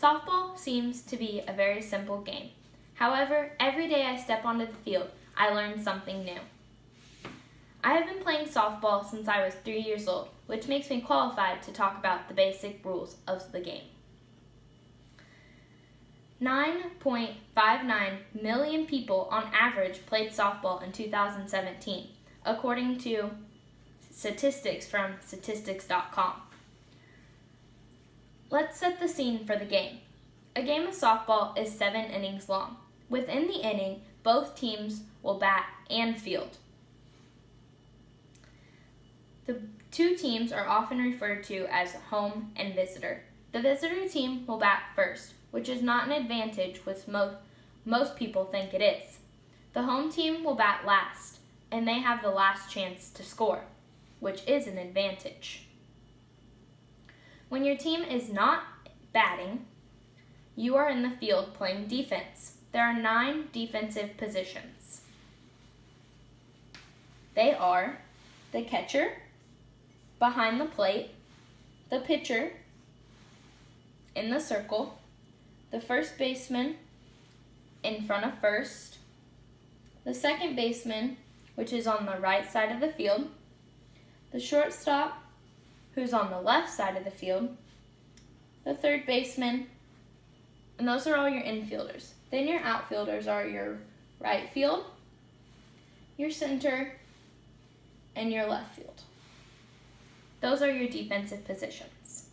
Softball seems to be a very simple game. However, every day I step onto the field, I learn something new. I have been playing softball since I was 3 years old, which makes me qualified to talk about the basic rules of the game. 9.59 million people on average played softball in 2017, according to statistics from statistics.com. Let's set the scene for the game. A game of softball is 7 innings long. Within the inning, both teams will bat and field. The two teams are often referred to as home and visitor. The visitor team will bat first, which is not an advantage which most people think it is. The home team will bat last, and they have the last chance to score, which is an advantage. When your team is not batting, you are in the field playing defense. There are 9 defensive positions. They are the catcher, behind the plate, the pitcher, in the circle, the first baseman, in front of first, the second baseman, which is on the right side of the field, the shortstop, who's on the left side of the field, the third baseman, and those are all your infielders. Then your outfielders are your right field, your center, and your left field. Those are your defensive positions.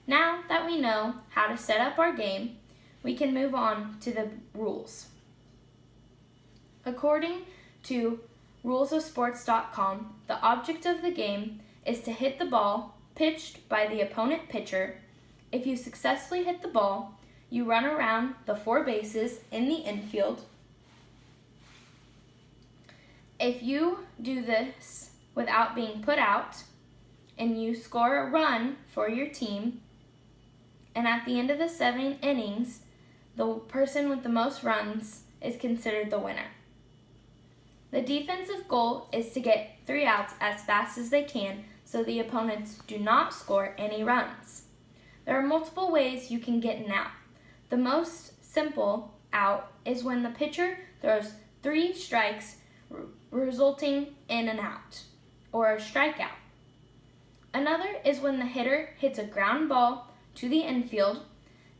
Now that we know how to set up our game, we can move on to the rules. According to rulesofsports.com, the object of the game is to hit the ball pitched by the opponent pitcher. If you successfully hit the ball, you run around the 4 bases in the infield. If you do this without being put out, and you score a run for your team, and at the end of the 7 innings, the person with the most runs is considered the winner. The defensive goal is to get 3 outs as fast as they can so the opponents do not score any runs. There are multiple ways you can get an out. The most simple out is when the pitcher throws 3 strikes resulting in an out, or a strikeout. Another is when the hitter hits a ground ball to the infield,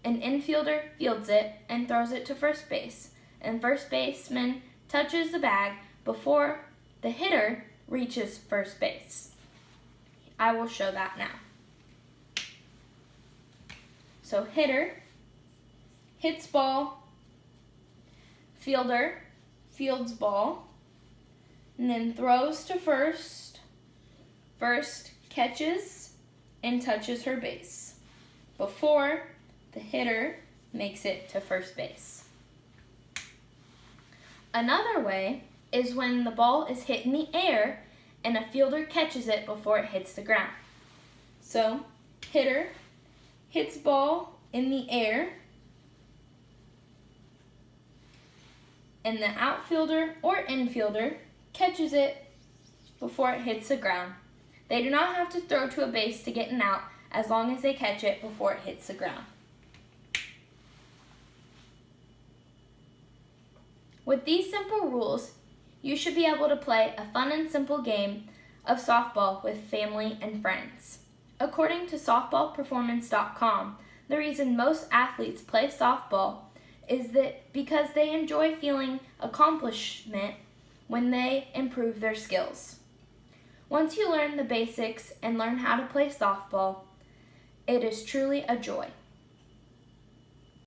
an infielder fields it and throws it to first base, and first baseman touches the bag before the hitter reaches first base. I will show that now. So hitter hits ball, fielder fields ball, and then throws to first. First catches and touches her base before the hitter makes it to first base. Another way is when the ball is hit in the air and a fielder catches it before it hits the ground. So, hitter hits ball in the air, and the outfielder or infielder catches it before it hits the ground. They do not have to throw to a base to get an out as long as they catch it before it hits the ground. With these simple rules, you should be able to play a fun and simple game of softball with family and friends. According to softballperformance.com, the reason most athletes play softball is that because they enjoy feeling accomplishment when they improve their skills. Once you learn the basics and learn how to play softball, it is truly a joy.